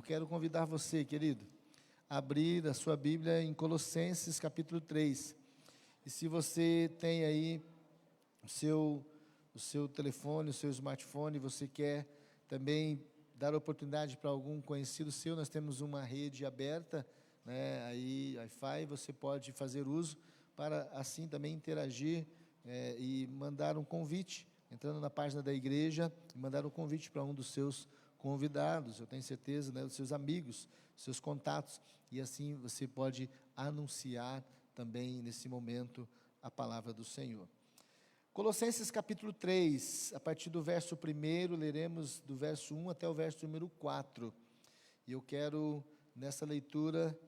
Eu quero convidar você, querido, a abrir a sua Bíblia em Colossenses capítulo 3. E se você tem aí o seu telefone, o seu smartphone, você quer também dar oportunidade para algum conhecido seu, nós temos uma rede aberta, né, aí, Wi-Fi, você pode fazer uso para assim também interagir e mandar um convite, entrando na página da igreja, e mandar um convite para um dos seus convidados, eu tenho certeza, né, dos seus amigos, seus contatos, e assim você pode anunciar também nesse momento a palavra do Senhor. Colossenses capítulo 3, a partir do verso 1, leremos do verso 1 até o verso número 4. E eu quero, nessa leitura,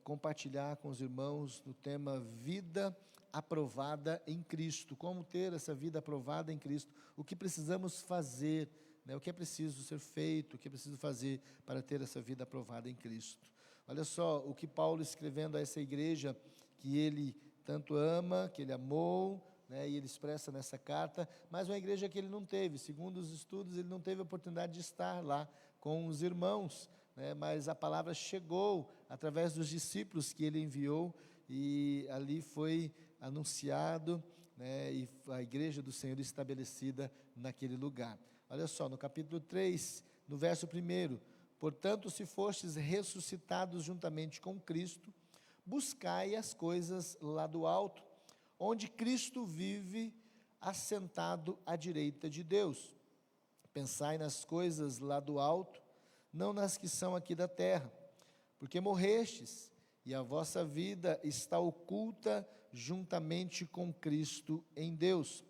compartilhar com os irmãos no tema vida aprovada em Cristo. Como ter essa vida aprovada em Cristo, o que precisamos fazer, o que é preciso ser feito, o que é preciso fazer para ter essa vida aprovada em Cristo. Olha só, o que Paulo escrevendo a essa igreja, que ele tanto ama, que ele amou, e ele expressa nessa carta, mas uma igreja que ele não teve, segundo os estudos, ele não teve a oportunidade de estar lá com os irmãos, mas a palavra chegou através dos discípulos que ele enviou, e ali foi anunciado, e a igreja do Senhor estabelecida naquele lugar. Olha só, no capítulo 3, no verso 1, portanto, se fostes ressuscitados juntamente com Cristo, buscai as coisas lá do alto, onde Cristo vive assentado à direita de Deus. Pensai nas coisas lá do alto, não nas que são aqui da terra, porque morrestes, e a vossa vida está oculta juntamente com Cristo em Deus.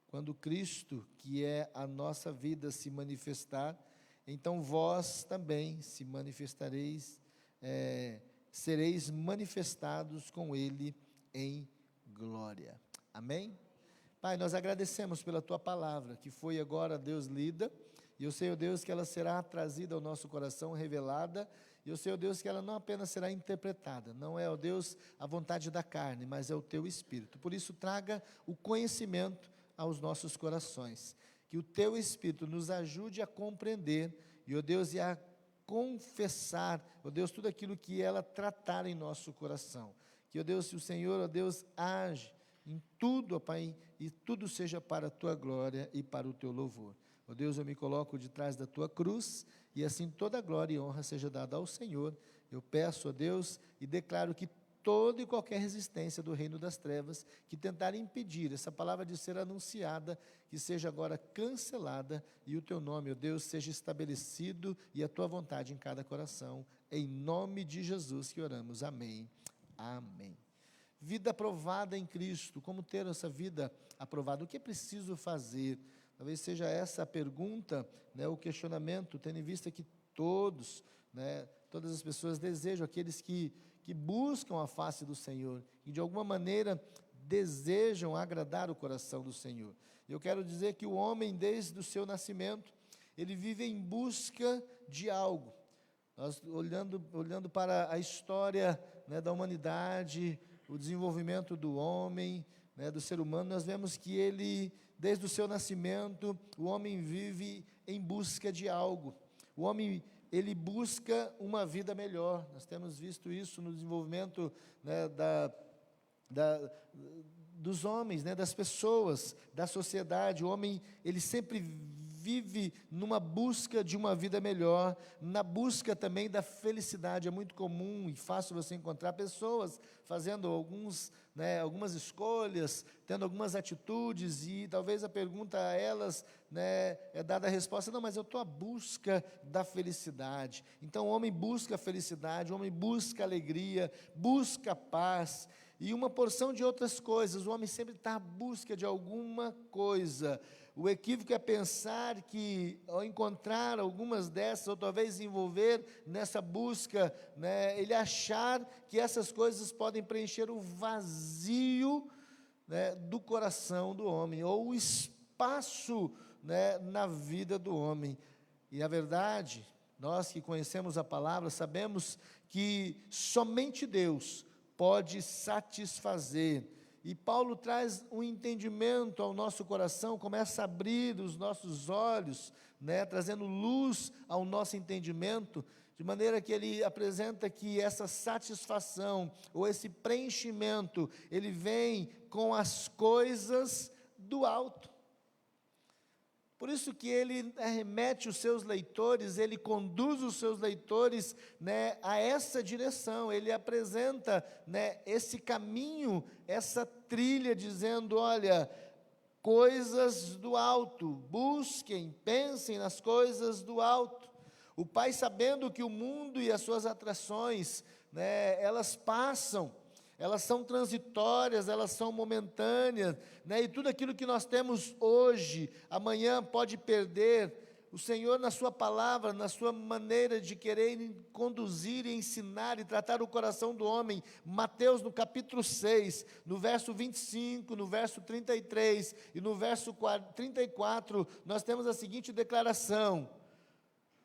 Quando Cristo, que é a nossa vida, se manifestar, então vós também se manifestareis, sereis manifestados com Ele em glória. Amém? Pai, nós agradecemos pela Tua palavra, que foi agora, Deus, lida, e eu sei, ó Deus, que ela será trazida ao nosso coração, revelada, e eu sei, ó Deus, que ela não apenas será interpretada, não é, ó Deus, a vontade da carne, mas é o Teu Espírito. Por isso, traga o conhecimento aos nossos corações, que o Teu Espírito nos ajude a compreender, e, ó Deus, e a confessar, ó Deus, tudo aquilo que ela tratar em nosso coração. Que, ó Deus, se o Senhor, ó Deus, age em tudo, ó Pai, e tudo seja para a Tua glória e para o Teu louvor. Ó Deus, eu me coloco de trás da Tua cruz, e assim toda glória e honra seja dada ao Senhor. Eu peço, ó Deus, e declaro que toda e qualquer resistência do reino das trevas, que tentar impedir essa palavra de ser anunciada, que seja agora cancelada, e o Teu nome, ó Deus, seja estabelecido, e a Tua vontade em cada coração, em nome de Jesus que oramos, amém. Amém. Vida aprovada em Cristo, como ter essa vida aprovada? O que é preciso fazer? Talvez seja essa a pergunta, o questionamento, tendo em vista que todas as pessoas desejam, aqueles que buscam a face do Senhor, e de alguma maneira desejam agradar o coração do Senhor. Eu quero dizer que o homem, desde o seu nascimento, ele vive em busca de algo. Nós, olhando para a história da humanidade, o desenvolvimento do homem, do ser humano, nós vemos que ele, desde o seu nascimento, o homem vive em busca de algo. O homem, ele busca uma vida melhor. Nós temos visto isso no desenvolvimento dos homens, das pessoas, da sociedade. O homem, ele sempre vive numa busca de uma vida melhor, na busca também da felicidade. É muito comum e fácil você encontrar pessoas fazendo algumas escolhas, tendo algumas atitudes, e talvez a pergunta a elas é dada a resposta: não, mas eu estou à busca da felicidade. Então o homem busca a felicidade, o homem busca alegria, busca paz, e uma porção de outras coisas. O homem sempre está à busca de alguma coisa. O equívoco é pensar que, ao encontrar algumas dessas, ou talvez envolver nessa busca, ele achar que essas coisas podem preencher o vazio do coração do homem, ou o espaço na vida do homem. E a verdade, nós que conhecemos a palavra, sabemos que somente Deus pode satisfazer. E Paulo traz um entendimento ao nosso coração, começa a abrir os nossos olhos, né, trazendo luz ao nosso entendimento, de maneira que ele apresenta que essa satisfação, ou esse preenchimento, ele vem com as coisas do alto. Por isso que ele remete os seus leitores, ele conduz os seus leitores, né, a essa direção, ele apresenta, né, esse caminho, essa trilha, dizendo, olha, coisas do alto, busquem, pensem nas coisas do alto. O Pai, sabendo que o mundo e as suas atrações, né, elas passam, elas são transitórias, elas são momentâneas, né, e tudo aquilo que nós temos hoje, amanhã pode perder. O Senhor, na sua palavra, na sua maneira de querer conduzir e ensinar e tratar o coração do homem, Mateus no capítulo 6, no verso 25, no verso 33 e no verso 34, nós temos a seguinte declaração: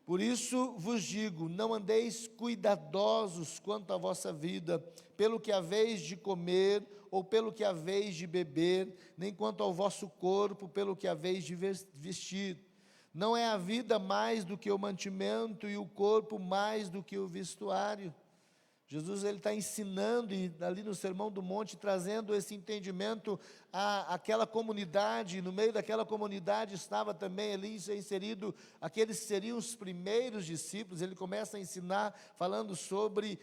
por isso vos digo, não andeis cuidadosos quanto à vossa vida, pelo que haveis de comer, ou pelo que haveis de beber, nem quanto ao vosso corpo, pelo que haveis de vestir. Não é a vida mais do que o mantimento, e o corpo mais do que o vestuário. Jesus, ele está ensinando, e ali no Sermão do Monte, trazendo esse entendimento àquela comunidade. No meio daquela comunidade estava também ali inserido aqueles que seriam os primeiros discípulos. Ele começa a ensinar, falando sobre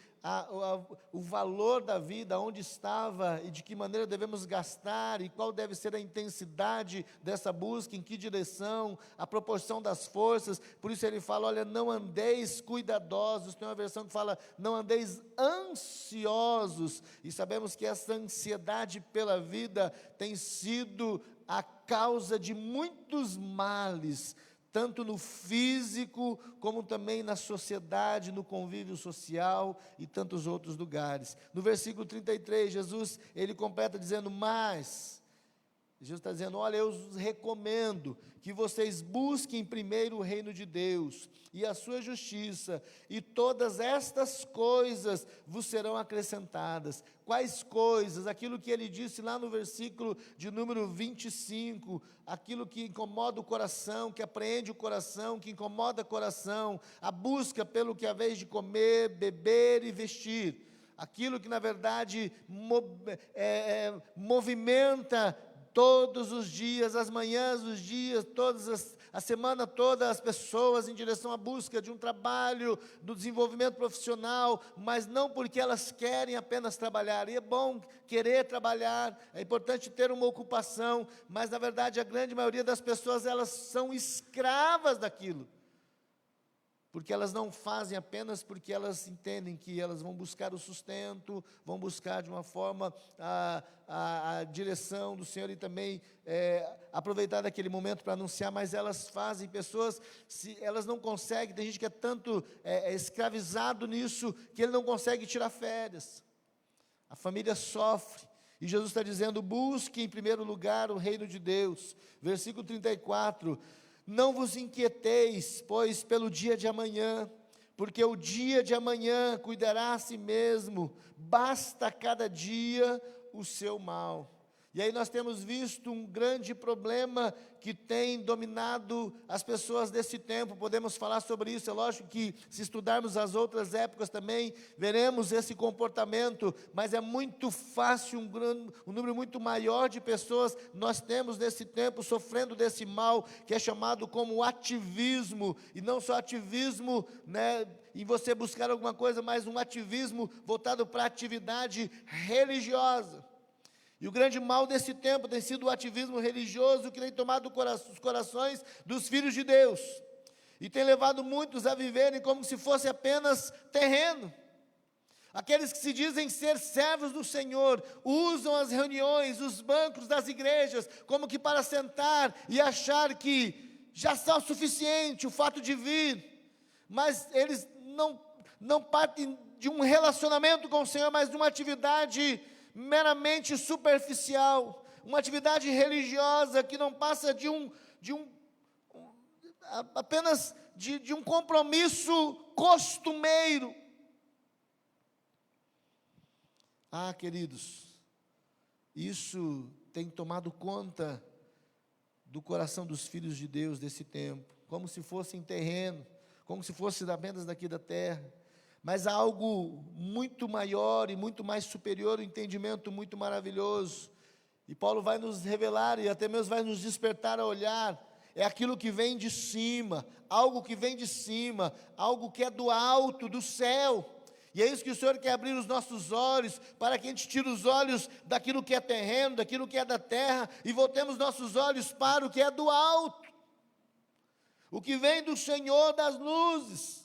o valor da vida, onde estava e de que maneira devemos gastar, e qual deve ser a intensidade dessa busca, em que direção, a proporção das forças. Por isso ele fala, olha, não andeis cuidadosos. Tem uma versão que fala, não andeis ansiosos, e sabemos que essa ansiedade pela vida tem sido a causa de muitos males, tanto no físico, como também na sociedade, no convívio social e tantos outros lugares. No versículo 33, Jesus, ele completa dizendo, mas, Jesus está dizendo, olha, eu os recomendo que vocês busquem primeiro o reino de Deus e a sua justiça, e todas estas coisas vos serão acrescentadas. Quais coisas? Aquilo que ele disse lá no versículo de número 25, aquilo que incomoda o coração, que apreende o coração, que incomoda o coração, a busca pelo que haveis de comer, beber e vestir, aquilo que na verdade movimenta todos os dias, as manhãs, os dias, a semana toda, as pessoas em direção à busca de um trabalho, do desenvolvimento profissional, mas não porque elas querem apenas trabalhar. E é bom querer trabalhar, é importante ter uma ocupação, mas na verdade a grande maioria das pessoas, elas são escravas daquilo, porque elas não fazem apenas porque elas entendem que elas vão buscar o sustento, vão buscar de uma forma a direção do Senhor, e também aproveitar daquele momento para anunciar, mas elas fazem, pessoas, se elas não conseguem, tem gente que é tanto escravizado nisso, que ele não consegue tirar férias, a família sofre, e Jesus está dizendo, busque em primeiro lugar o reino de Deus. Versículo 34, não vos inquieteis, pois, pelo dia de amanhã, porque o dia de amanhã cuidará a si mesmo, basta cada dia o seu mal. E aí nós temos visto um grande problema que tem dominado as pessoas desse tempo. Podemos falar sobre isso, é lógico que se estudarmos as outras épocas também, veremos esse comportamento, mas é muito fácil, um número muito maior de pessoas nós temos nesse tempo sofrendo desse mal, que é chamado como ativismo, e não só ativismo, né, em você buscar alguma coisa, mas um ativismo voltado para a atividade religiosa. E o grande mal desse tempo tem sido o ativismo religioso, que tem tomado os corações dos filhos de Deus, e tem levado muitos a viverem como se fosse apenas terreno. Aqueles que se dizem ser servos do Senhor, usam as reuniões, os bancos das igrejas, como que para sentar e achar que já está o suficiente o fato de vir, mas eles não partem de um relacionamento com o Senhor, mas de uma atividade meramente superficial, uma atividade religiosa que não passa apenas de um compromisso costumeiro. Ah, queridos, isso tem tomado conta do coração dos filhos de Deus desse tempo. como se fossem terreno, como se fosse apenas daqui da terra, mas há algo muito maior e muito mais superior, um entendimento muito maravilhoso. E Paulo vai nos revelar e até mesmo vai nos despertar a olhar. É aquilo que vem de cima, algo que vem de cima, algo que é do alto, do céu. E é isso que o Senhor quer abrir os nossos olhos, para que a gente tire os olhos daquilo que é terreno, daquilo que é da terra, e voltemos nossos olhos para o que é do alto, o que vem do Senhor das luzes.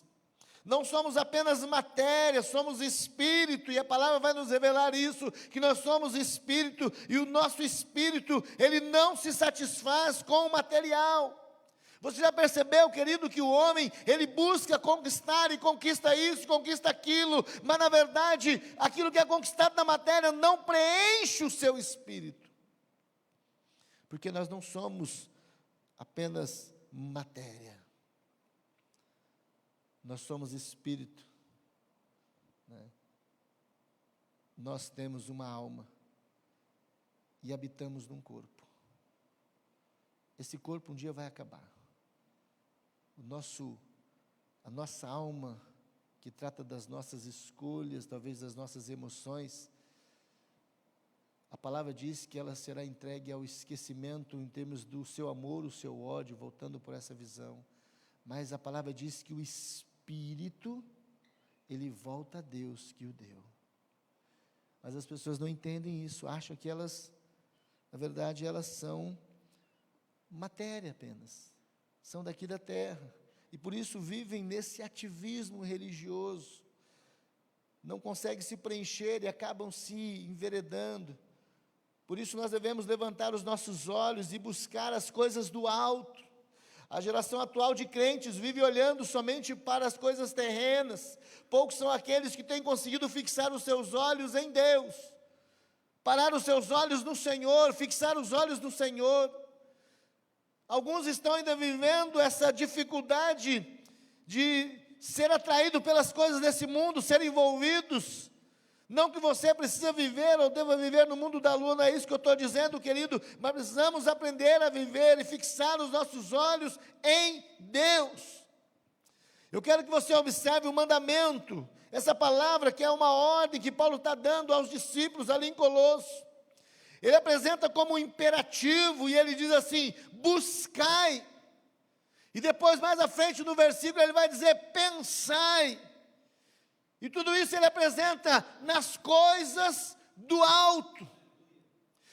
Não somos apenas matéria, somos espírito, e a palavra vai nos revelar isso, que nós somos espírito, e o nosso espírito, ele não se satisfaz com o material. Você já percebeu, querido, que o homem, ele busca conquistar e conquista isso, conquista aquilo, mas na verdade, aquilo que é conquistado na matéria não preenche o seu espírito. Porque nós não somos apenas matéria. Nós somos espírito, né? Nós temos uma alma e habitamos num corpo. Esse corpo um dia vai acabar. A nossa alma, que trata das nossas escolhas, talvez das nossas emoções, a palavra diz que ela será entregue ao esquecimento em termos do seu amor, o seu ódio, voltando por essa visão. Mas a palavra diz que o espírito, ele volta a Deus que o deu. Mas as pessoas não entendem isso, acham que elas, na verdade, elas são matéria apenas. São daqui da terra, e por isso vivem nesse ativismo religioso, não conseguem se preencher e acabam se enveredando. Por isso nós devemos levantar os nossos olhos e buscar as coisas do alto. A geração atual de crentes vive olhando somente para as coisas terrenas. Poucos são aqueles que têm conseguido fixar os seus olhos em Deus, parar os seus olhos no Senhor, fixar os olhos no Senhor. Alguns estão ainda vivendo essa dificuldade de ser atraído pelas coisas desse mundo, ser envolvidos. Não que você precisa viver ou deva viver no mundo da lua, não é isso que eu estou dizendo, querido, mas precisamos aprender a viver e fixar os nossos olhos em Deus. Eu quero que você observe o mandamento, essa palavra que é uma ordem que Paulo está dando aos discípulos ali em Colosso. Ele apresenta como um imperativo, e ele diz assim, buscai. E depois, mais à frente no versículo, ele vai dizer, pensai. E tudo isso ele apresenta nas coisas do alto.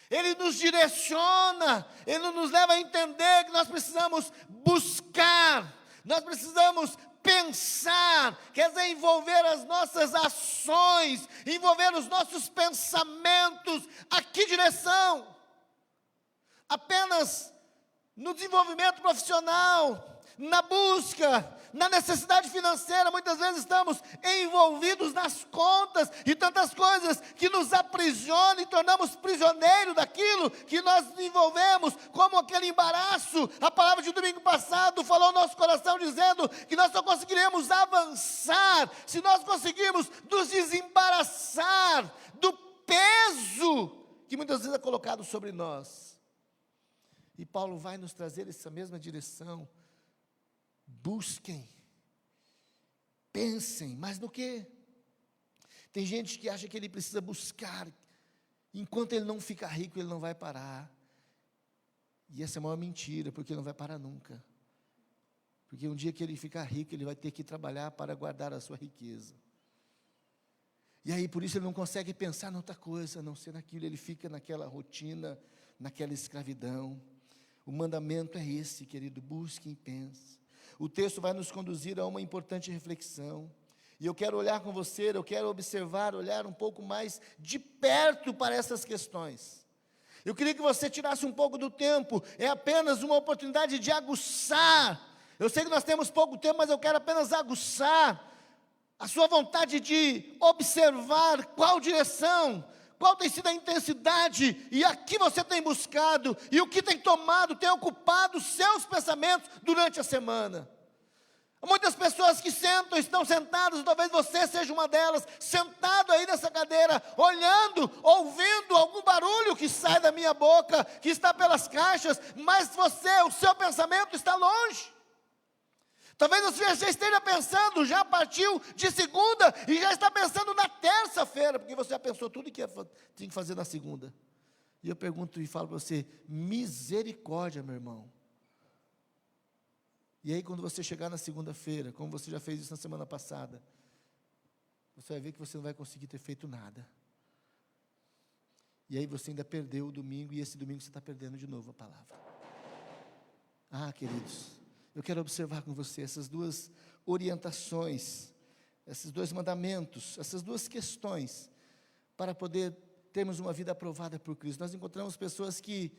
Ele nos direciona, ele nos leva a entender que nós precisamos buscar, nós precisamos pensar, quer dizer, envolver as nossas ações, envolver os nossos pensamentos. A que direção? Apenas no desenvolvimento profissional, na busca, na necessidade financeira. Muitas vezes estamos envolvidos nas contas e tantas coisas que nos aprisionam e tornamos prisioneiros daquilo que nós desenvolvemos, como aquele embaraço. A palavra de domingo passado falou no nosso coração dizendo que nós só conseguiremos avançar se nós conseguirmos nos desembaraçar do peso que muitas vezes é colocado sobre nós. E Paulo vai nos trazer essa mesma direção. Busquem, pensem, mas no quê? Tem gente que acha que ele precisa buscar, enquanto ele não ficar rico, ele não vai parar. E essa é a maior mentira, porque ele não vai parar nunca. Porque um dia que ele ficar rico, ele vai ter que trabalhar para guardar a sua riqueza. E aí, por isso, ele não consegue pensar em outra coisa, a não ser naquilo, ele fica naquela rotina, naquela escravidão. O mandamento é esse, querido, busquem e pensem. O texto vai nos conduzir a uma importante reflexão, e eu quero olhar com você, eu quero observar, olhar um pouco mais de perto para essas questões. Eu queria que você tirasse um pouco do tempo, é apenas uma oportunidade de aguçar. Eu sei que nós temos pouco tempo, mas eu quero apenas aguçar a sua vontade de observar qual direção, qual tem sido a intensidade, e a que você tem buscado, e o que tem tomado, tem ocupado os seus pensamentos durante a semana. Há muitas pessoas que sentam, estão sentadas, talvez você seja uma delas, sentado aí nessa cadeira, olhando, ouvindo algum barulho que sai da minha boca, que está pelas caixas, mas você, o seu pensamento está longe. Talvez você já esteja pensando, já partiu de segunda e já está pensando na terça-feira, porque você já pensou tudo que tinha que fazer na segunda. E eu pergunto e falo para você, misericórdia, meu irmão. E aí quando você chegar na segunda-feira, como você já fez isso na semana passada, você vai ver que você não vai conseguir ter feito nada. E aí você ainda perdeu o domingo, e esse domingo você está perdendo de novo a palavra. Ah, queridos, eu quero observar com você essas duas orientações, esses dois mandamentos, essas duas questões, para poder termos uma vida aprovada por Cristo. Nós encontramos pessoas que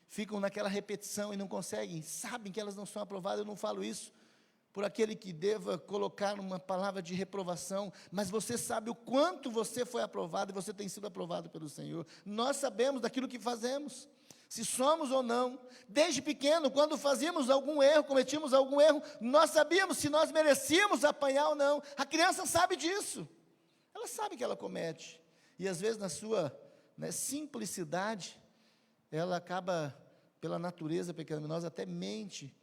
ficam naquela repetição e não conseguem, sabem que elas não são aprovadas. Eu não falo isso por aquele que deva colocar uma palavra de reprovação, mas você sabe o quanto você foi aprovado e você tem sido aprovado pelo Senhor. Nós sabemos daquilo que fazemos, se somos ou não. Desde pequeno, quando fazíamos algum erro, cometíamos algum erro, nós sabíamos se nós merecíamos apanhar ou não. A criança sabe disso, ela sabe que ela comete, e às vezes na sua simplicidade, ela acaba, pela natureza pecaminosa, até mente,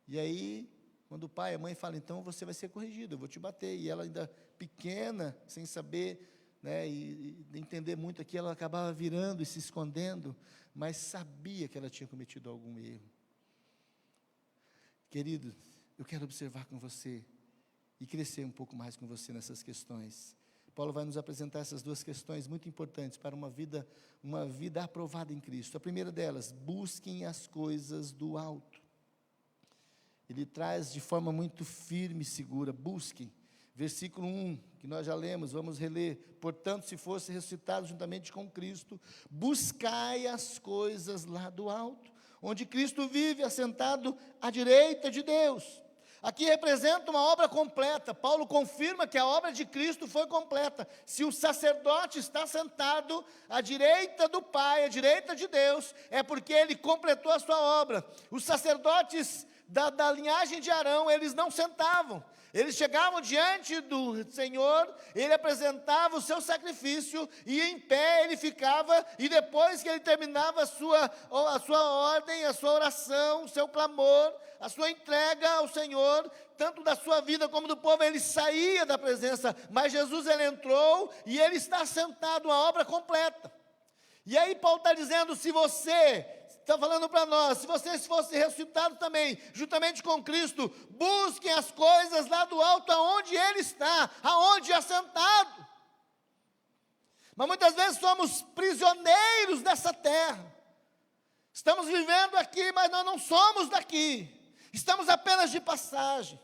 e aí, quando o pai e a mãe falam, então você vai ser corrigido, eu vou te bater, e ela ainda pequena, sem saber, e entender muito aqui, ela acabava virando e se escondendo, mas sabia que ela tinha cometido algum erro. Querido, eu quero observar com você, e crescer um pouco mais com você nessas questões. Paulo vai nos apresentar essas duas questões muito importantes para uma vida aprovada em Cristo. A primeira delas, busquem as coisas do alto. Ele traz de forma muito firme e segura, busquem. Versículo 1, que nós já lemos, vamos reler. Portanto, se fosse ressuscitado juntamente com Cristo, buscai as coisas lá do alto, onde Cristo vive assentado à direita de Deus. Aqui representa uma obra completa. Paulo confirma que a obra de Cristo foi completa. Se o sacerdote está sentado à direita do Pai, à direita de Deus, é porque ele completou a sua obra. Os sacerdotes da linhagem de Arão, eles não sentavam. Eles chegavam diante do Senhor, ele apresentava o seu sacrifício, e em pé ele ficava, e depois que ele terminava a sua ordem, a sua oração, o seu clamor, a sua entrega ao Senhor, tanto da sua vida como do povo, ele saía da presença, mas Jesus, ele entrou, e ele está sentado, a obra completa. E aí Paulo está dizendo, se você... está falando para nós, se vocês fossem ressuscitados também, juntamente com Cristo, busquem as coisas lá do alto, aonde Ele está, aonde assentado. Mas muitas vezes somos prisioneiros dessa terra, estamos vivendo aqui, mas nós não somos daqui, estamos apenas de passagem.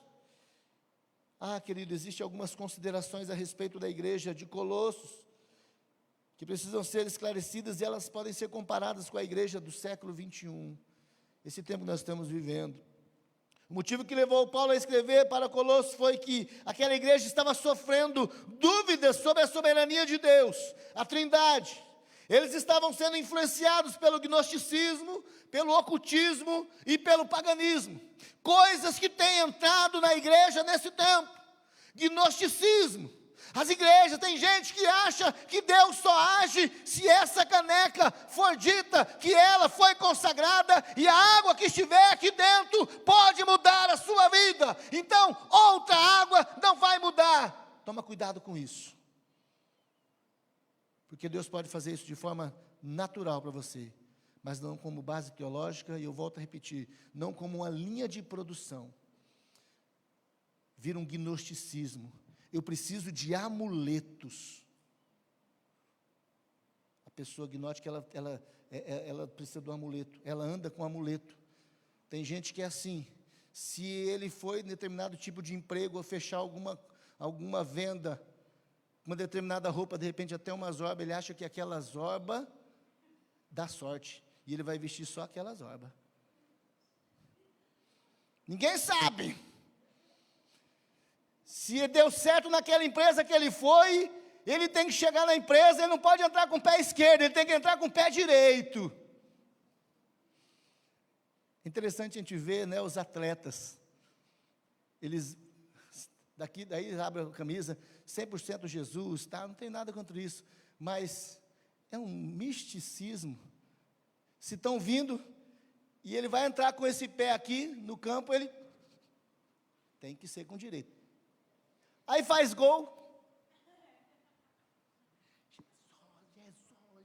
Ah, querido, existem algumas considerações a respeito da igreja de Colossos, que precisam ser esclarecidas, e elas podem ser comparadas com a igreja do século 21, esse tempo que nós estamos vivendo. O motivo que levou Paulo a escrever para Colossos foi que aquela igreja estava sofrendo dúvidas sobre a soberania de Deus, a Trindade. Eles estavam sendo influenciados pelo gnosticismo, pelo ocultismo e pelo paganismo, coisas que têm entrado na igreja nesse tempo. Gnosticismo. As igrejas, tem gente que acha que Deus só age se essa caneca for dita que ela foi consagrada, e a água que estiver aqui dentro pode mudar a sua vida, então outra água não vai mudar. Toma cuidado com isso, porque Deus pode fazer isso de forma natural para você, mas não como base teológica, e eu volto a repetir, não como uma linha de produção. Vira um gnosticismo. Eu preciso de amuletos. A pessoa gnóstica, ela precisa de um amuleto. Ela anda com amuleto. Tem gente que é assim. Se ele foi em determinado tipo de emprego, ou fechar alguma venda, uma determinada roupa, de repente até uma zorba, ele acha que aquela zorba dá sorte. E ele vai vestir só aquela zorba. Ninguém sabe. Se deu certo naquela empresa que ele foi, ele tem que chegar na empresa, ele não pode entrar com o pé esquerdo, ele tem que entrar com o pé direito. Interessante a gente ver, os atletas, eles, daí abrem a camisa, 100% Jesus, tá? Não tem nada contra isso, mas é um misticismo. Se estão vindo, e ele vai entrar com esse pé aqui no campo, ele Tem que ser com direito. Aí faz gol.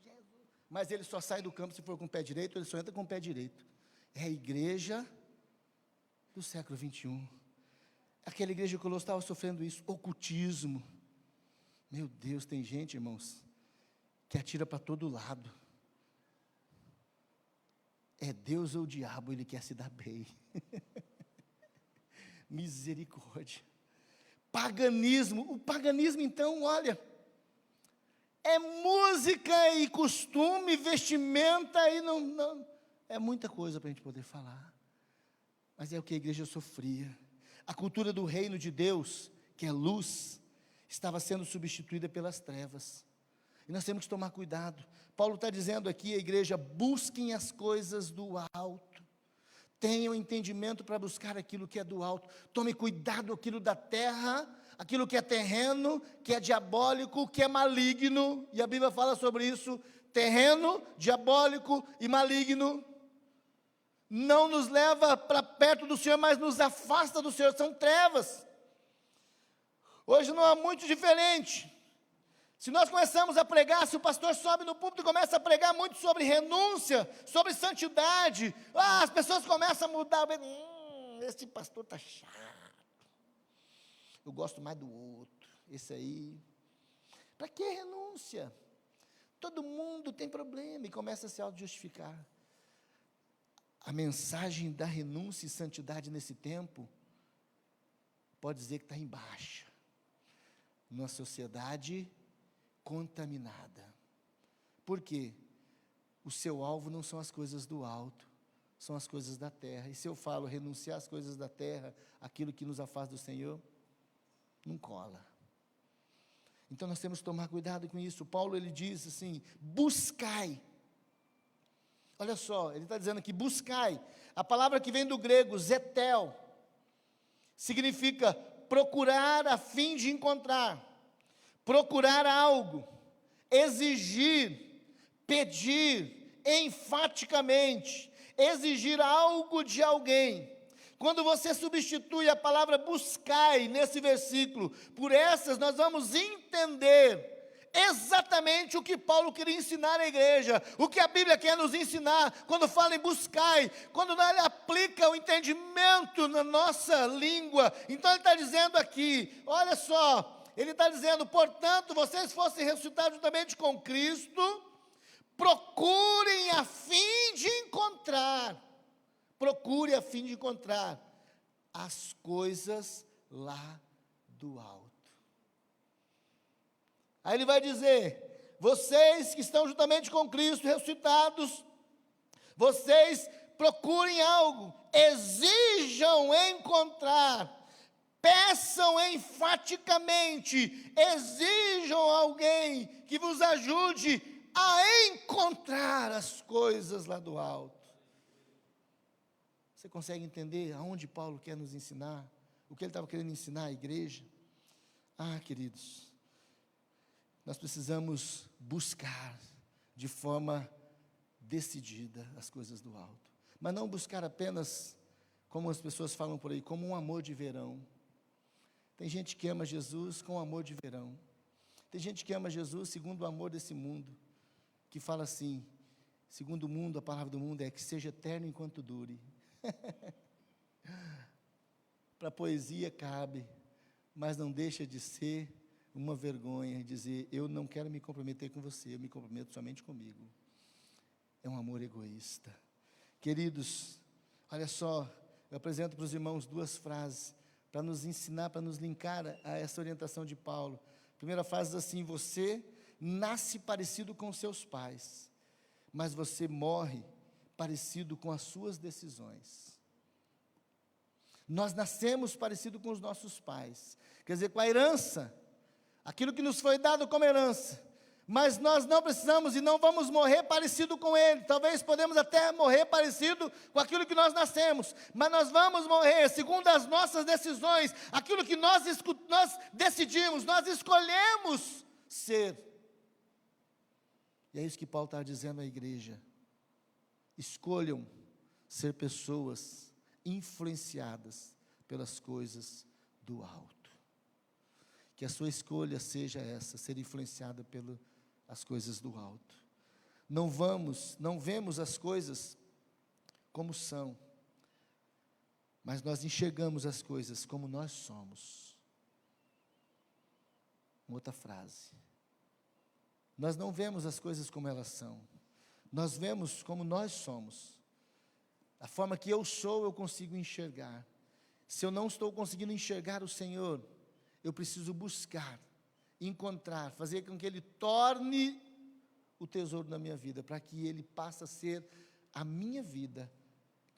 Jesus. Mas ele só sai do campo se for com o pé direito, ele só entra com o pé direito. É a igreja do século 21. Aquela igreja de Colossos estava sofrendo isso, ocultismo. Meu Deus, tem gente, irmãos, que atira para todo lado. É Deus ou o diabo, ele quer se dar bem. Misericórdia. Paganismo. O paganismo, então, olha, é música e costume, vestimenta, e não é muita coisa para a gente poder falar. Mas é o que a igreja sofria. A cultura do reino de Deus, que é luz, estava sendo substituída pelas trevas. E nós temos que tomar cuidado. Paulo está dizendo aqui à igreja: busquem as coisas do alto. Tenham entendimento para buscar aquilo que é do alto. Tome cuidado aquilo da terra, aquilo que é terreno, que é diabólico, que é maligno. E a Bíblia fala sobre isso: terreno, diabólico e maligno. Não nos leva para perto do Senhor, mas nos afasta do Senhor. São trevas. Hoje não é muito diferente. Se nós começamos a pregar, se o pastor sobe no púlpito e começa a pregar muito sobre renúncia, sobre santidade, as pessoas começam a mudar. Esse pastor está chato. Eu gosto mais do outro. Esse aí. Para que renúncia? Todo mundo tem problema e começa a se auto-justificar. A mensagem da renúncia e santidade nesse tempo, pode dizer que está em baixa. Numa sociedade contaminada. Por quê? O seu alvo não são as coisas do alto, são as coisas da terra. E se eu falo renunciar às coisas da terra, aquilo que nos afasta do Senhor, não cola. Então nós temos que tomar cuidado com isso. Paulo, ele diz assim: buscai. Olha só, ele está dizendo aqui, buscai. A palavra que vem do grego, zetel, significa procurar a fim de encontrar. Procurar algo, exigir, pedir, enfaticamente, exigir algo de alguém. Quando você substitui a palavra buscai nesse versículo por essas, nós vamos entender exatamente o que Paulo queria ensinar à igreja, o que a Bíblia quer nos ensinar, quando fala em buscai, quando ele aplica o entendimento na nossa língua. Então ele está dizendo aqui, olha só, ele está dizendo: portanto, vocês fossem ressuscitados juntamente com Cristo, procurem a fim de encontrar, procure a fim de encontrar as coisas lá do alto. Aí ele vai dizer: vocês que estão juntamente com Cristo, ressuscitados, vocês procurem algo, exijam encontrar, peçam enfaticamente, exijam alguém que vos ajude a encontrar as coisas lá do alto. Você consegue entender aonde Paulo quer nos ensinar? O que ele estava querendo ensinar à igreja? Queridos, nós precisamos buscar de forma decidida as coisas do alto. Mas não buscar apenas, como as pessoas falam por aí, como um amor de verão. Tem gente que ama Jesus com amor de verão. Tem gente que ama Jesus segundo o amor desse mundo, que fala assim: segundo o mundo, a palavra do mundo é que seja eterno enquanto dure. Para a poesia cabe, mas não deixa de ser uma vergonha dizer: eu não quero me comprometer com você, eu me comprometo somente comigo. É um amor egoísta. Queridos, olha só, eu apresento para os irmãos duas frases para nos ensinar, para nos linkar a essa orientação de Paulo. A primeira frase diz assim: você nasce parecido com seus pais, mas você morre parecido com as suas decisões. Nós nascemos parecido com os nossos pais, quer dizer, com a herança, aquilo que nos foi dado como herança, mas nós não precisamos e não vamos morrer parecido com ele. Talvez podemos até morrer parecido com aquilo que nós nascemos, mas nós vamos morrer segundo as nossas decisões, aquilo que nós decidimos, nós escolhemos ser. E é isso que Paulo está dizendo à igreja: escolham ser pessoas influenciadas pelas coisas do alto. Que a sua escolha seja essa, ser influenciada pelas coisas do alto. Não vemos as coisas como são, mas nós enxergamos as coisas como nós somos. Uma outra frase. Nós não vemos as coisas como elas são, nós vemos como nós somos. A forma que eu sou, eu consigo enxergar. Se eu não estou conseguindo enxergar o Senhor, eu preciso buscar, encontrar, fazer com que Ele torne o tesouro na minha vida, para que Ele passe a ser a minha vida,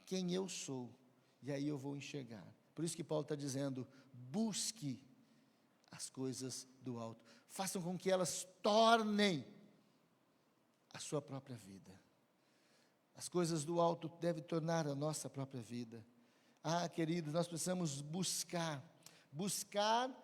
quem eu sou, e aí eu vou enxergar. Por isso que Paulo está dizendo, busque as coisas do alto, façam com que elas tornem a sua própria vida. As coisas do alto devem tornar a nossa própria vida. Queridos, nós precisamos buscar,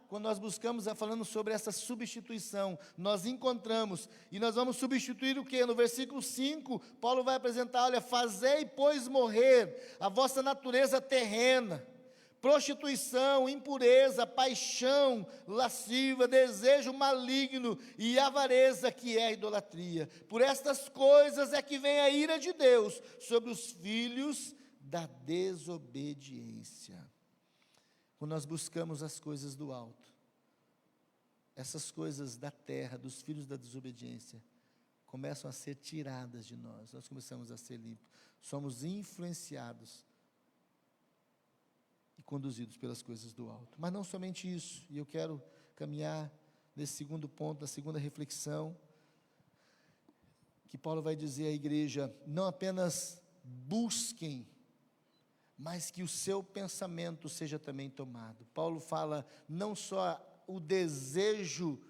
quando nós buscamos, falando sobre essa substituição, nós encontramos, e nós vamos substituir o quê? No versículo 5, Paulo vai apresentar, olha, fazei, pois, morrer a vossa natureza terrena, prostituição, impureza, paixão lasciva, desejo maligno e avareza, que é a idolatria. Por estas coisas é que vem a ira de Deus sobre os filhos da desobediência. Quando nós buscamos as coisas do alto, essas coisas da terra, dos filhos da desobediência, começam a ser tiradas de nós. Nós começamos a ser limpos. Somos influenciados e conduzidos pelas coisas do alto. Mas não somente isso, e eu quero caminhar nesse segundo ponto, na segunda reflexão, que Paulo vai dizer à igreja, não apenas busquem, mas que o seu pensamento seja também tomado. Paulo fala não só o desejo,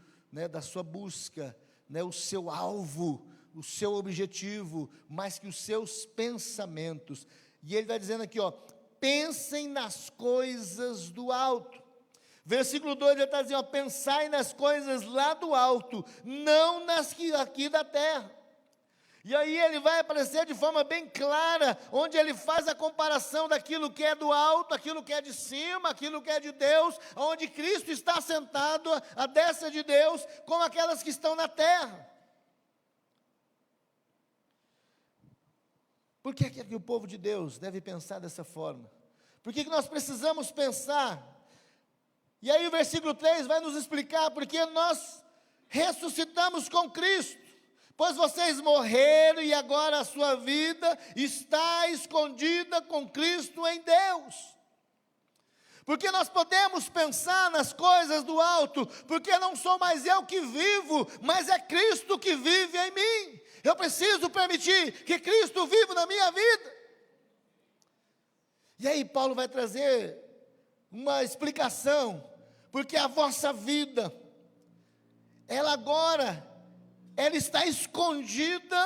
da sua busca, o seu alvo, o seu objetivo, mas que os seus pensamentos. E ele vai dizendo aqui, pensem nas coisas do alto. Versículo 2, ele está dizendo, pensai nas coisas lá do alto, não nas que aqui da terra. E aí ele vai aparecer de forma bem clara, onde ele faz a comparação daquilo que é do alto, aquilo que é de cima, aquilo que é de Deus, onde Cristo está sentado à destra de Deus, com aquelas que estão na terra. Por que é que o povo de Deus deve pensar dessa forma? Por que nós precisamos pensar? E aí o versículo 3 vai nos explicar, porque nós ressuscitamos com Cristo. Pois vocês morreram e agora a sua vida está escondida com Cristo em Deus. Porque nós podemos pensar nas coisas do alto, porque não sou mais eu que vivo, mas é Cristo que vive em mim. Eu preciso permitir que Cristo viva na minha vida. E aí Paulo vai trazer uma explicação, porque a vossa vida, ela está escondida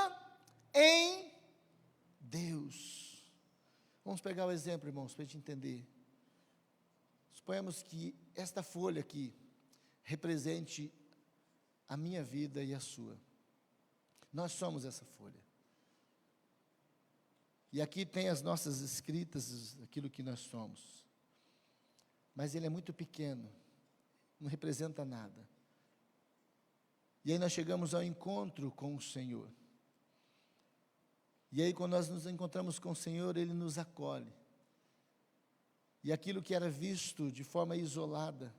em Deus. Vamos pegar o exemplo, irmãos, para a gente entender. Suponhamos que esta folha aqui represente a minha vida e a sua. Nós somos essa folha. E aqui tem as nossas escritas, aquilo que nós somos. Mas ele é muito pequeno, não representa nada. E aí nós chegamos ao encontro com o Senhor. E aí quando nós nos encontramos com o Senhor, Ele nos acolhe. E aquilo que era visto de forma isolada,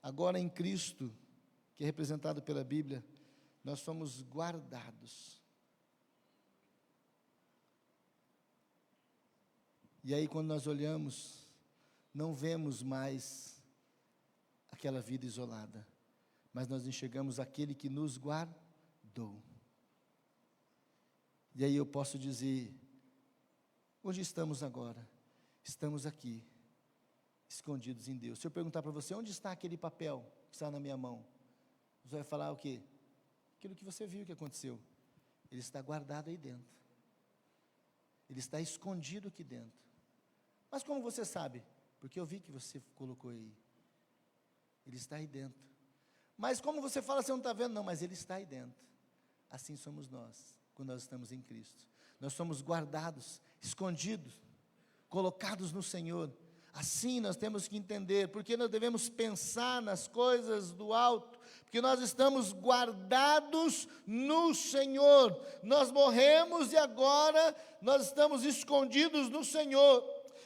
agora em Cristo, que é representado pela Bíblia, nós somos guardados. E aí quando nós olhamos, não vemos mais aquela vida isolada, mas nós enxergamos aquele que nos guardou. E aí eu posso dizer, onde estamos agora? Estamos aqui, escondidos em Deus. Se eu perguntar para você, onde está aquele papel que está na minha mão? Você vai falar o quê? Aquilo que você viu que aconteceu. Ele está guardado aí dentro. Ele está escondido aqui dentro. Mas como você sabe? Porque eu vi que você colocou aí. Ele está aí dentro. Mas como você fala, você não está vendo? Não, mas Ele está aí dentro. Assim somos nós, quando nós estamos em Cristo. Nós somos guardados, escondidos, colocados no Senhor. Assim nós temos que entender, porque nós devemos pensar nas coisas do alto, porque nós estamos guardados no Senhor. Nós morremos e agora nós estamos escondidos no Senhor.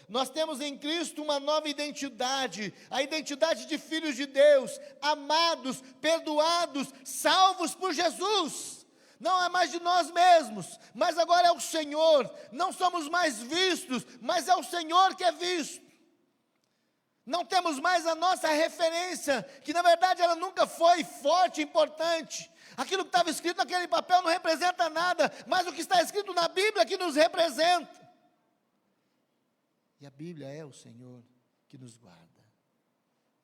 Nós temos em Cristo uma nova identidade, a identidade de filhos de Deus, amados, perdoados, salvos por Jesus. Não é mais de nós mesmos, mas agora é o Senhor. Não somos mais vistos, mas é o Senhor que é visto. Não temos mais a nossa referência, que na verdade ela nunca foi forte, importante. Aquilo que estava escrito naquele papel não representa nada, mas o que está escrito na Bíblia que nos representa. E a Bíblia é o Senhor que nos guarda.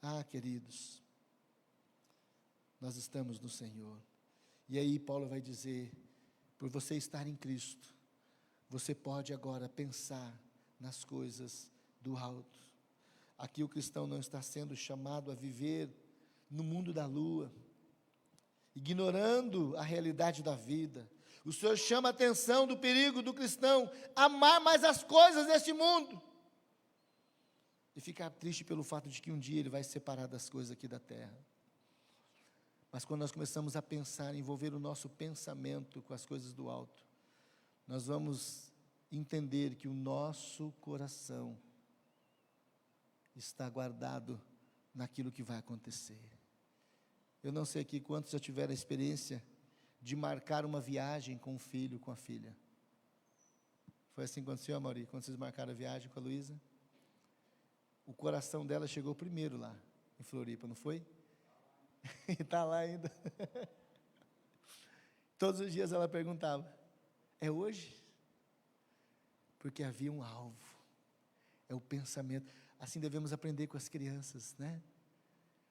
Ah, queridos, nós estamos no Senhor. E aí Paulo vai dizer, por você estar em Cristo, você pode agora pensar nas coisas do alto. Aqui o cristão não está sendo chamado a viver no mundo da lua, ignorando a realidade da vida. O Senhor chama a atenção do perigo do cristão amar mais as coisas deste mundo e ficar triste pelo fato de que um dia ele vai se separar das coisas aqui da terra. Mas quando nós começamos a pensar, envolver o nosso pensamento com as coisas do alto, nós vamos entender que o nosso coração está guardado naquilo que vai acontecer. Eu não sei aqui quantos já tiveram a experiência de marcar uma viagem com o filho, com a filha. Foi assim que aconteceu, Amaury, quando vocês marcaram a viagem com a Luísa? O coração dela chegou primeiro lá, em Floripa, não foi? E está lá ainda. Todos os dias ela perguntava, é hoje? Porque havia um alvo, é o pensamento. Assim devemos aprender com as crianças, né?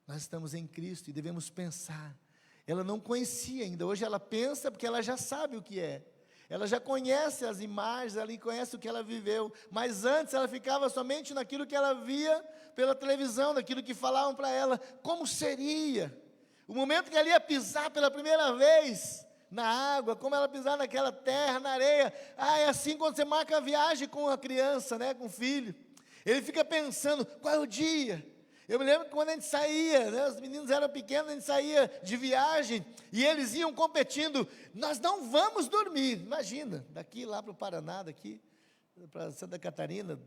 Nós estamos em Cristo e devemos pensar. Ela não conhecia ainda, hoje ela pensa porque ela já sabe o que é. Ela já conhece as imagens, ela conhece o que ela viveu, mas antes ela ficava somente naquilo que ela via pela televisão, naquilo que falavam para ela, como seria, o momento que ela ia pisar pela primeira vez na água, como ela pisar naquela terra, na areia. É assim quando você marca a viagem com a criança, né, com o filho, ele fica pensando, qual é o dia? Eu me lembro que quando a gente saía, né, os meninos eram pequenos, a gente saía de viagem, e eles iam competindo, nós não vamos dormir, imagina, daqui lá para o Paraná, daqui para Santa Catarina,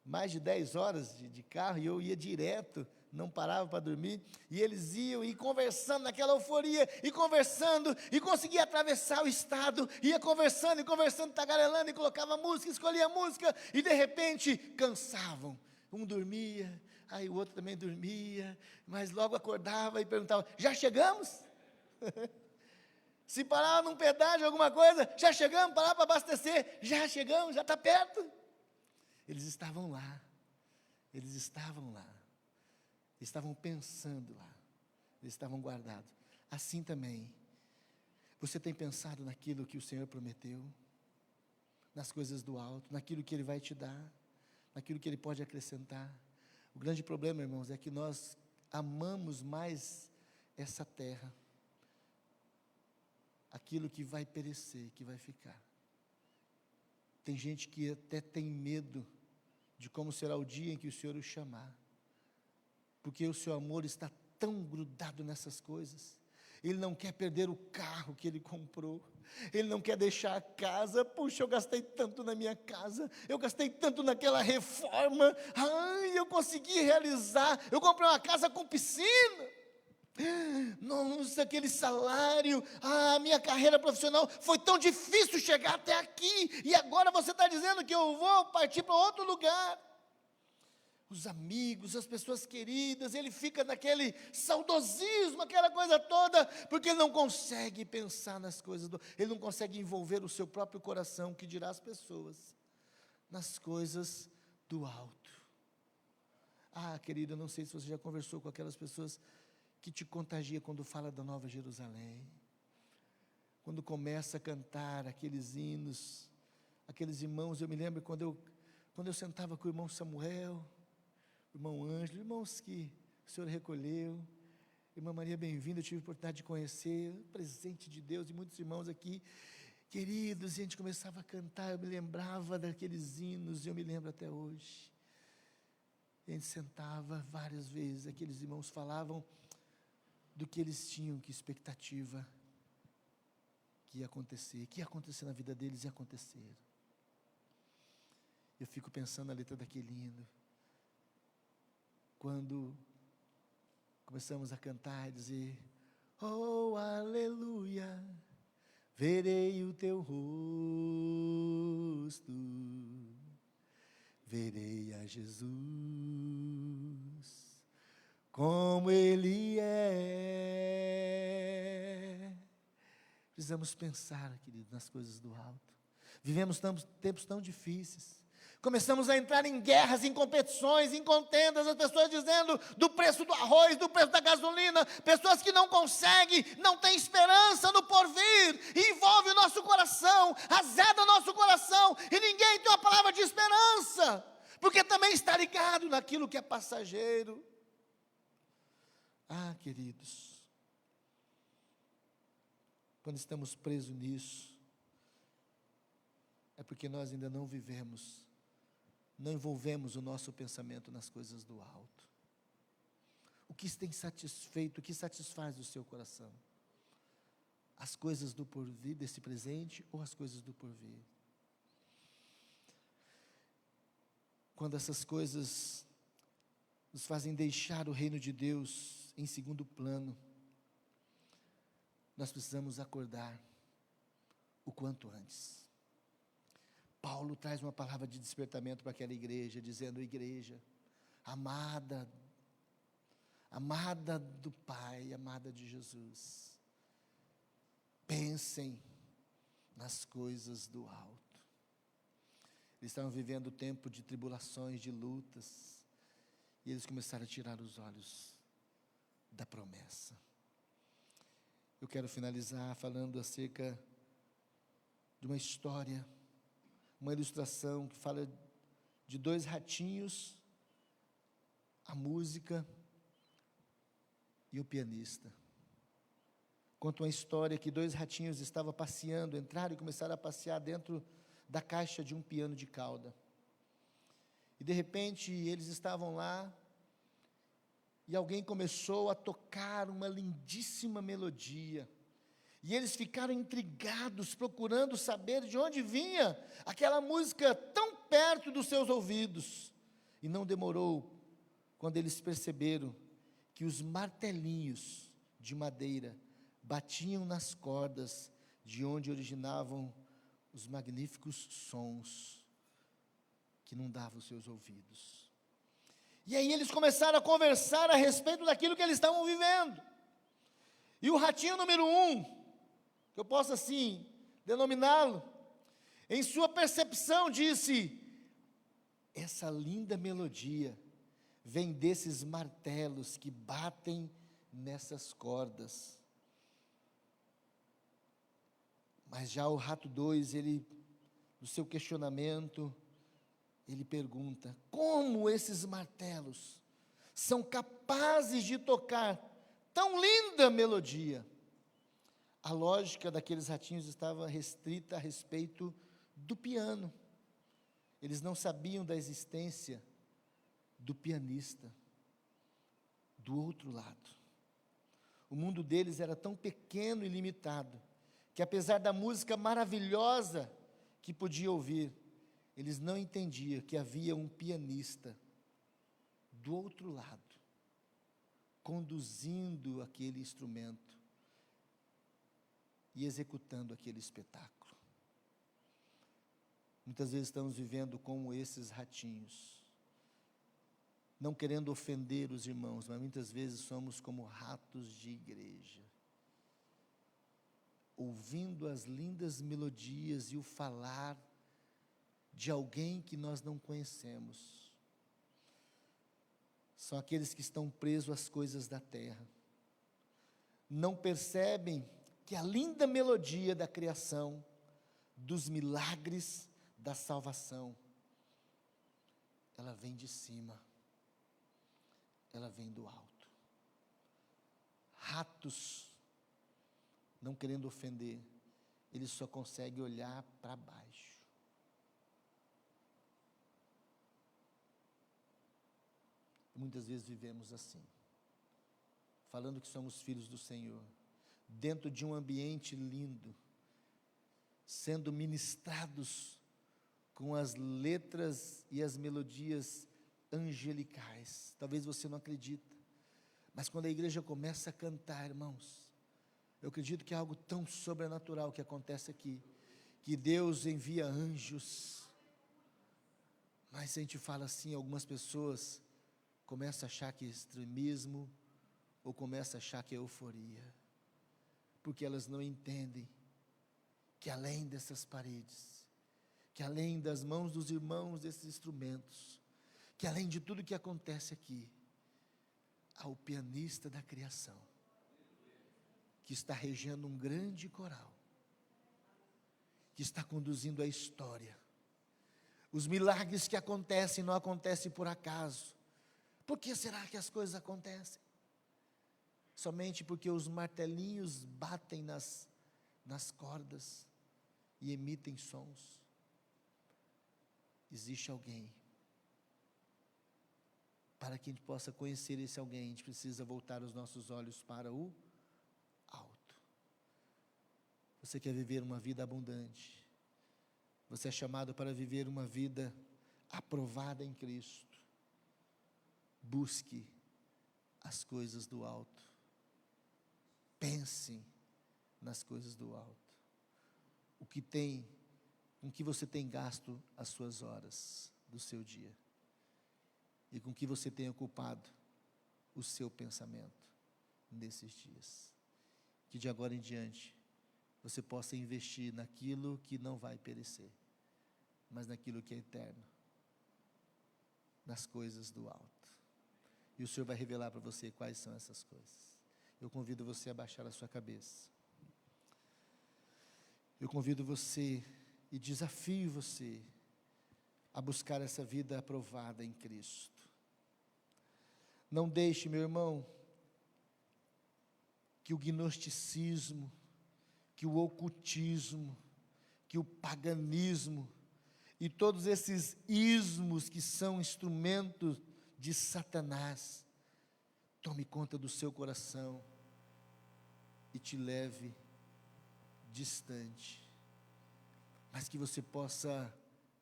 mais de 10 horas de carro, e eu ia direto, não parava para dormir, e eles iam e conversando naquela euforia, e conversando, e conseguia atravessar o estado, ia conversando, tagarelando, e colocava música, escolhia música, e de repente, cansavam, um dormia, aí o outro também dormia, mas logo acordava e perguntava, já chegamos? Se parava num pedágio, alguma coisa, já chegamos, parava para abastecer, já chegamos, já está perto. Eles estavam lá, estavam pensando lá, eles estavam guardados. Assim também, você tem pensado naquilo que o Senhor prometeu, nas coisas do alto, naquilo que Ele vai te dar, naquilo que Ele pode acrescentar. O grande problema, irmãos, é que nós amamos mais essa terra, aquilo que vai perecer, que vai ficar. Tem gente que até tem medo de como será o dia em que o Senhor o chamar, porque o seu amor está tão grudado nessas coisas. Ele não quer perder o carro que ele comprou, ele não quer deixar a casa. Puxa, eu gastei tanto na minha casa, eu gastei tanto naquela reforma, eu consegui realizar, eu comprei uma casa com piscina, nossa, aquele salário, minha carreira profissional, foi tão difícil chegar até aqui, e agora você está dizendo que eu vou partir para outro lugar. Os amigos, as pessoas queridas, ele fica naquele saudosismo, aquela coisa toda, porque ele não consegue pensar nas coisas, ele não consegue envolver o seu próprio coração, que dirá as pessoas, nas coisas do alto. Querido, eu não sei se você já conversou com aquelas pessoas que te contagia quando fala da Nova Jerusalém, quando começa a cantar aqueles hinos, aqueles irmãos. Eu me lembro quando eu sentava com o irmão Samuel, irmão Ângelo, irmãos que o Senhor recolheu, irmã Maria, bem-vinda, eu tive a oportunidade de conhecer, presente de Deus, e muitos irmãos aqui, queridos, e a gente começava a cantar, eu me lembrava daqueles hinos, e eu me lembro até hoje. A gente sentava várias vezes, aqueles irmãos falavam do que eles tinham, que expectativa que ia acontecer na vida deles e acontecer. Eu fico pensando na letra daquele hino, quando começamos a cantar e dizer: oh, aleluia, verei o teu rosto, verei a Jesus, como Ele é. Precisamos pensar, querido, nas coisas do alto. Vivemos tempos tão difíceis. Começamos a entrar em guerras, em competições, em contendas, as pessoas dizendo do preço do arroz, do preço da gasolina, pessoas que não conseguem, não têm esperança no porvir, e envolve o nosso coração, azeda o nosso coração, e ninguém tem uma palavra de esperança, porque também está ligado naquilo que é passageiro. Ah, queridos, quando estamos presos nisso, é porque nós ainda não vivemos, não envolvemos o nosso pensamento nas coisas do alto. O que tem satisfeito, o que satisfaz o seu coração? As coisas do porvir, desse presente, ou as coisas do porvir? Quando essas coisas nos fazem deixar o reino de Deus em segundo plano, nós precisamos acordar o quanto antes. Paulo traz uma palavra de despertamento para aquela igreja, dizendo: igreja, amada, amada do Pai, amada de Jesus, pensem nas coisas do alto. Eles estavam vivendo tempo de tribulações, de lutas, e eles começaram a tirar os olhos da promessa. Eu quero finalizar falando acerca de uma história, uma ilustração que fala de dois ratinhos, a música e o pianista. Conta uma história que dois ratinhos estavam passeando, entraram e começaram a passear dentro da caixa de um piano de cauda. E de repente eles estavam lá, e alguém começou a tocar uma lindíssima melodia. E eles ficaram intrigados, procurando saber de onde vinha aquela música tão perto dos seus ouvidos. E não demorou, quando eles perceberam que os martelinhos de madeira batiam nas cordas, de onde originavam os magníficos sons que inundavam os seus ouvidos. E aí eles começaram a conversar a respeito daquilo que eles estavam vivendo. E o ratinho número 1, que eu posso assim denominá-lo, em sua percepção disse: essa linda melodia vem desses martelos que batem nessas cordas. Mas já o rato 2, ele, no seu questionamento, ele pergunta: como esses martelos são capazes de tocar tão linda melodia? A lógica daqueles ratinhos estava restrita a respeito do piano. Eles não sabiam da existência do pianista do outro lado. O mundo deles era tão pequeno e limitado, que apesar da música maravilhosa que podia ouvir, eles não entendiam que havia um pianista do outro lado, conduzindo aquele instrumento e executando aquele espetáculo. Muitas vezes estamos vivendo como esses ratinhos, não querendo ofender os irmãos, mas muitas vezes somos como ratos de igreja, ouvindo as lindas melodias e o falar de alguém que nós não conhecemos. São aqueles que estão presos às coisas da terra, não percebem que a linda melodia da criação, dos milagres da salvação, ela vem de cima, ela vem do alto. Ratos, não querendo ofender, eles só conseguem olhar para baixo. Muitas vezes vivemos assim, falando que somos filhos do Senhor, dentro de um ambiente lindo, sendo ministrados com as letras e as melodias angelicais. Talvez você não acredita, mas quando a igreja começa a cantar, irmãos, eu acredito que é algo tão sobrenatural que acontece aqui, que Deus envia anjos. Mas se a gente fala assim, algumas pessoas começam a achar que é extremismo, ou começam a achar que é euforia, porque elas não entendem que além dessas paredes, que além das mãos dos irmãos desses instrumentos, que além de tudo que acontece aqui, há o pianista da criação, que está regendo um grande coral, que está conduzindo a história. Os milagres que acontecem não acontecem por acaso. Por que será que as coisas acontecem? Somente porque os martelinhos batem nas cordas e emitem sons. Existe alguém. Para que a gente possa conhecer esse alguém, a gente precisa voltar os nossos olhos para o alto. Você quer viver uma vida abundante? Você é chamado para viver uma vida aprovada em Cristo. Busque as coisas do alto. Pense nas coisas do alto. Com que você tem gasto as suas horas do seu dia? E com que você tem ocupado o seu pensamento nesses dias? Que de agora em diante você possa investir naquilo que não vai perecer, mas naquilo que é eterno, nas coisas do alto. E o Senhor vai revelar para você quais são essas coisas. Eu convido você a baixar a sua cabeça. Eu convido você e desafio você a buscar essa vida aprovada em Cristo. Não deixe, meu irmão, que o gnosticismo, que o ocultismo, que o paganismo e todos esses ismos que são instrumentos de Satanás tome conta do seu coração e te leve distante, mas que você possa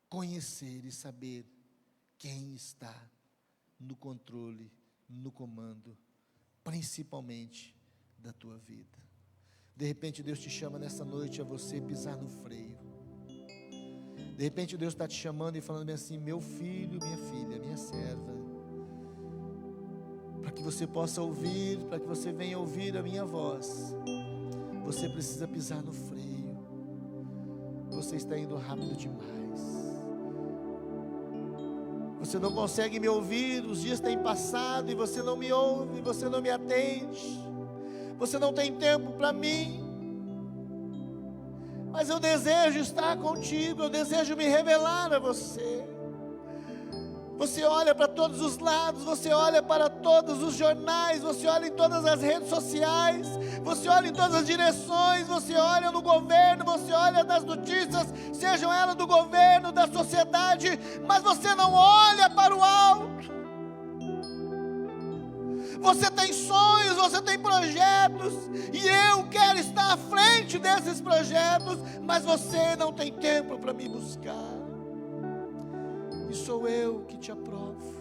conhecer e saber quem está no controle, no comando, principalmente da tua vida. De repente Deus te chama nessa noite a você pisar no freio. De repente Deus está te chamando e falando bem assim: meu filho, minha filha, minha serva, para que você possa ouvir, para que você venha ouvir a minha voz, você precisa pisar no freio. Você está indo rápido demais. Você não consegue me ouvir, os dias têm passado e você não me ouve, você não me atende, você não tem tempo para mim. Mas eu desejo estar contigo, eu desejo me revelar a você. Você olha para todos os lados, você olha para todos os jornais, você olha em todas as redes sociais, você olha em todas as direções, você olha no governo, você olha das notícias, sejam elas do governo, da sociedade, mas você não olha para o alto. Você tem sonhos, você tem projetos, e eu quero estar à frente desses projetos, mas você não tem tempo para me buscar. E sou eu que te aprovo,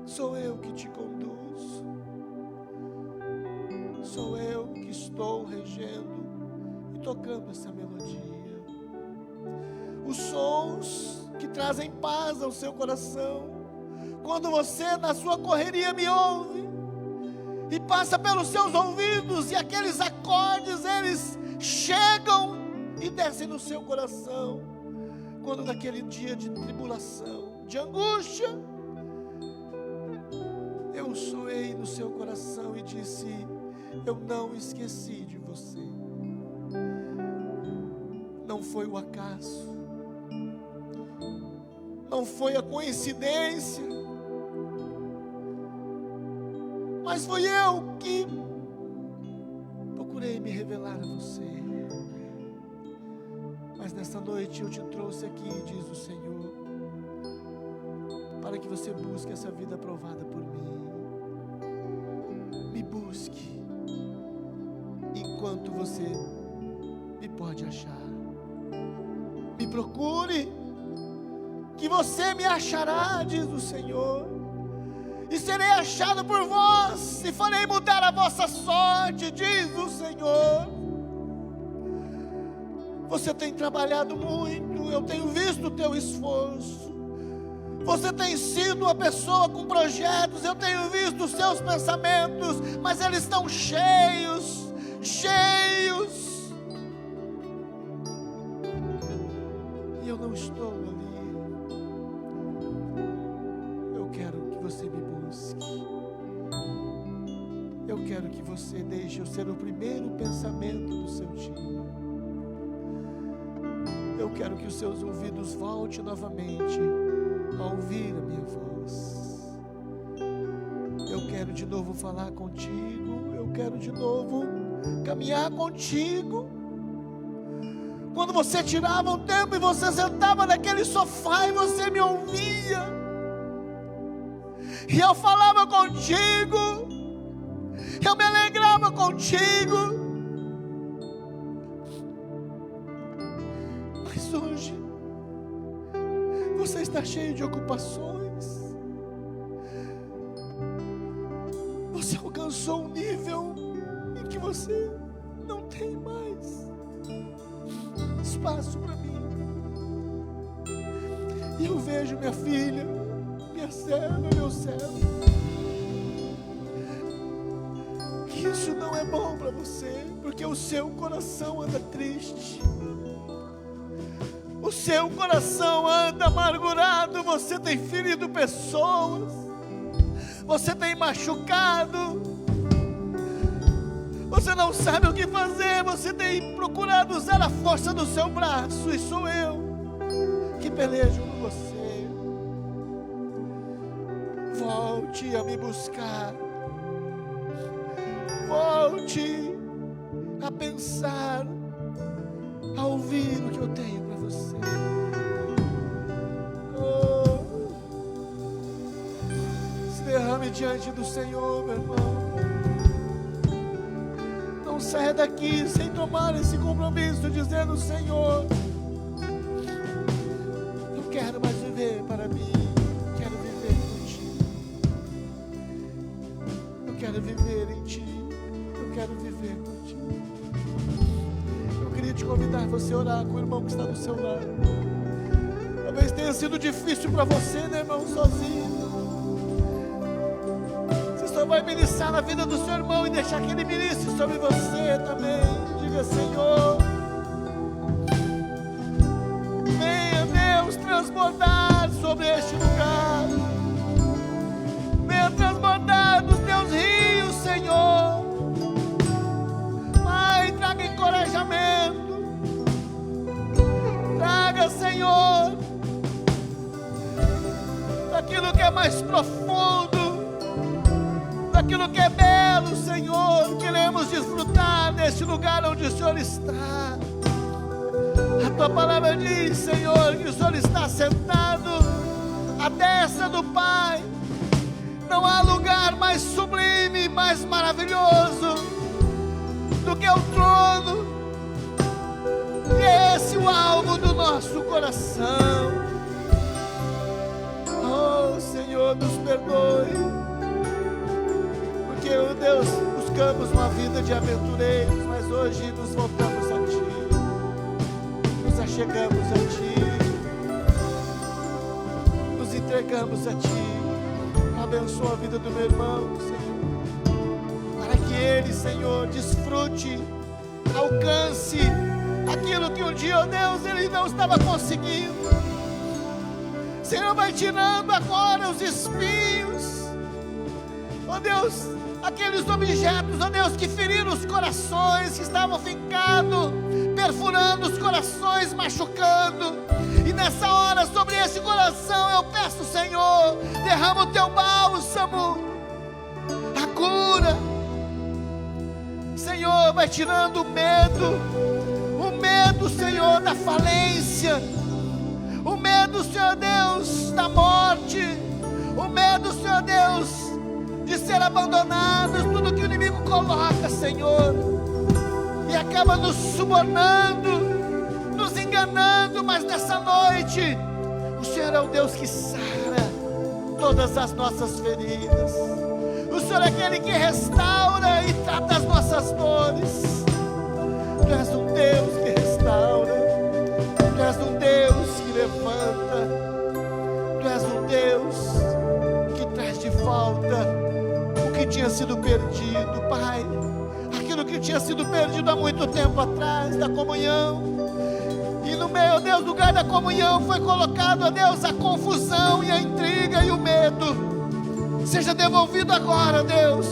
sou eu que te conduzo, sou eu que estou regendo e tocando essa melodia. Os sons que trazem paz ao seu coração, quando você na sua correria me ouve, e passa pelos seus ouvidos, e aqueles acordes, eles chegam e descem no seu coração. Quando naquele dia de tribulação, de angústia, eu soei no seu coração e disse: eu não esqueci de você. Não foi o acaso, não foi a coincidência, mas fui eu que procurei me revelar a você. Mas nessa noite eu te trouxe aqui, diz o Senhor, para que você busque essa vida aprovada por mim. Me busque enquanto você me pode achar. Me procure, que você me achará, diz o Senhor, e serei achado por vós, e farei mudar a vossa sorte, diz o Senhor. Você tem trabalhado muito, eu tenho visto o teu esforço. Você tem sido uma pessoa com projetos, eu tenho visto os seus pensamentos, mas eles estão cheios. E eu não estou ali. Eu quero que você me busque. Eu quero que você deixe eu ser o primeiro pensamento do seu dia. Eu quero que os seus ouvidos voltem novamente a ouvir a minha voz. Eu quero de novo falar contigo. Eu quero de novo caminhar contigo. Quando você tirava um tempo e você sentava naquele sofá e você me ouvia, e eu falava contigo, eu me alegrava contigo. Mas hoje você está cheio de ocupações. Você alcançou um nível em que você não tem mais espaço para mim. E eu vejo minha filha, minha serva, meu servo, que isso não é bom para você, porque o seu coração anda triste. O seu coração anda amargurado. Você tem ferido pessoas, você tem machucado, você não sabe o que fazer, você tem procurado usar a força do seu braço, e sou eu que pelejo por você. Volte a me buscar, volte a pensar, a ouvir o que eu tenho para você. Se derrame diante do Senhor, meu irmão. Não saia daqui sem tomar esse compromisso, dizendo: Senhor, eu quero mais viver para mim, quero viver contigo, eu quero viver em ti, eu quero viver contigo. Eu queria te convidar a você orar com o irmão que está do seu lado. Talvez tenha sido difícil para você, né, irmão, sozinho. Você só vai ministrar na vida do seu irmão e deixar que ele ministre sobre você também. Diga: Senhor, venha, Deus, transbordar sobre este lugar. Venha transbordar dos teus rios, Senhor. Pai, traga encorajamento. Traga, Senhor, daquilo que é mais profundo, daquilo que é belo, Senhor. Queremos desfrutar deste lugar onde o Senhor está. A tua palavra diz, Senhor, que o Senhor está sentado à destra do Pai. Não há lugar mais sublime, mais maravilhoso do que o trono. E é esse o alvo do nosso coração. Oh, Senhor, nos perdoe, porque, oh Deus, buscamos uma vida de aventureiros, mas hoje nos voltamos a Ti, nos achegamos a Ti, nos entregamos a Ti. Abençoa a vida do meu irmão, Senhor, para que ele, Senhor, desfrute, alcance aquilo que um dia, oh Deus, ele não estava conseguindo. Senhor, vai tirando agora os espinhos, oh Deus, aqueles objetos, oh Deus, que feriram os corações, que estavam fincados, perfurando os corações, machucando. E nessa hora, sobre esse coração, eu peço, Senhor, derrama o teu bálsamo, a cura. Senhor, vai tirando o medo, Senhor, da falência, o medo, Senhor Deus, da morte, o medo, Senhor Deus, de ser abandonados, tudo que o inimigo coloca, Senhor, e acaba nos subornando, nos enganando. Mas nessa noite, o Senhor é o Deus que sara todas as nossas feridas. O Senhor é aquele que restaura e trata as nossas dores. Tu és um Deus que restaura, Tu és um Deus que levanta, Tu és um Deus que traz de volta o que tinha sido perdido, Pai. Aquilo que tinha sido perdido há muito tempo atrás, da comunhão. E no meio, Deus, do lugar da comunhão foi colocado, ó Deus, a confusão e a intriga e o medo. Seja devolvido agora, Deus.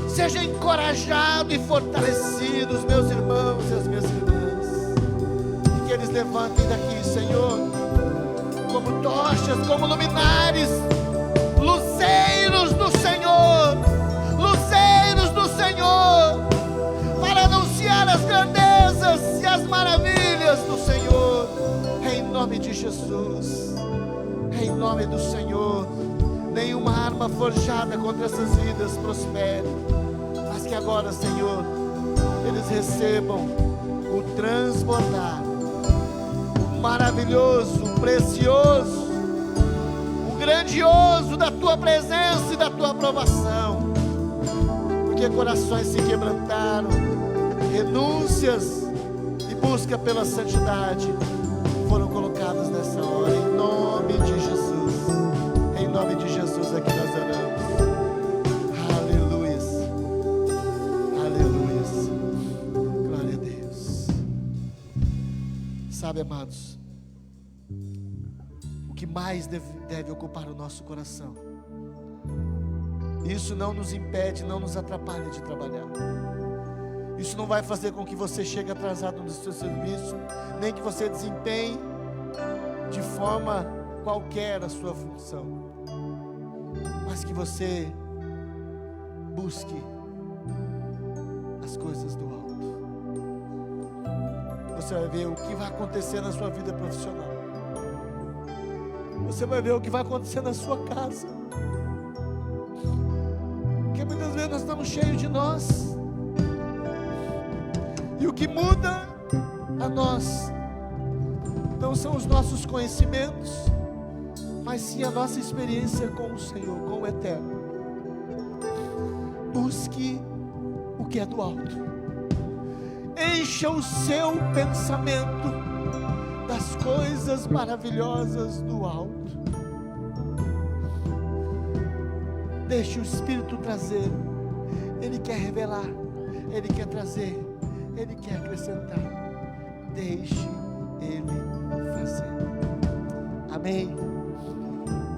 Seja encorajado e fortalecido os meus irmãos e as minhas irmãs. E que eles levantem daqui, Senhor, como tochas, como luminares, luzeiros do Senhor, luzeiros do Senhor, para anunciar as grandezas e as maravilhas do Senhor, em nome de Jesus, em nome do Senhor. Nenhuma arma forjada contra essas vidas prospere, mas que agora, Senhor, eles recebam o transbordar, o maravilhoso, o precioso, o grandioso da Tua presença e da Tua aprovação, porque corações se quebrantaram, renúncias e busca pela santidade foram colocadas nessa hora, em nome de Jesus. Em nome de Jesus aqui nós oramos. Aleluias, aleluias, glória a Deus. Sabe, amados, o que mais deve ocupar o nosso coração, isso não nos impede, não nos atrapalha de trabalhar. Isso não vai fazer com que você chegue atrasado no seu serviço, nem que você desempenhe de forma qualquer a sua função, mas que você busque as coisas do alto. Você vai ver o que vai acontecer na sua vida profissional. Você vai ver o que vai acontecer na sua casa. Porque muitas vezes nós estamos cheios de nós, e o que muda a nós não são os nossos conhecimentos, mas sim a nossa experiência com o Senhor, com o Eterno. Busque o que é do alto. Encha o seu pensamento das coisas maravilhosas do alto. Deixe o Espírito trazer. Ele quer revelar, Ele quer trazer, Ele quer acrescentar. Deixe Ele fazer. Amém.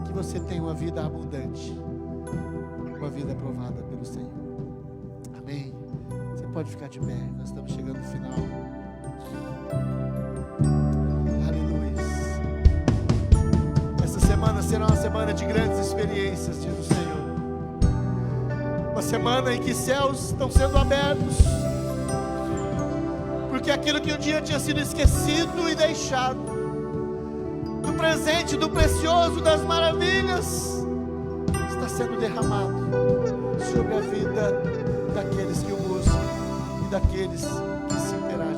Que você tenha uma vida abundante, uma vida aprovada pelo Senhor. Amém. Você pode ficar de pé, nós estamos chegando no final. Aleluia. Essa semana será uma semana de grandes experiências, diz o Senhor. Uma semana em que céus estão sendo abertos, porque aquilo que um dia tinha sido esquecido e deixado, do presente, do precioso, das maravilhas, está sendo derramado sobre a vida daqueles que o buscam e daqueles que se interagem.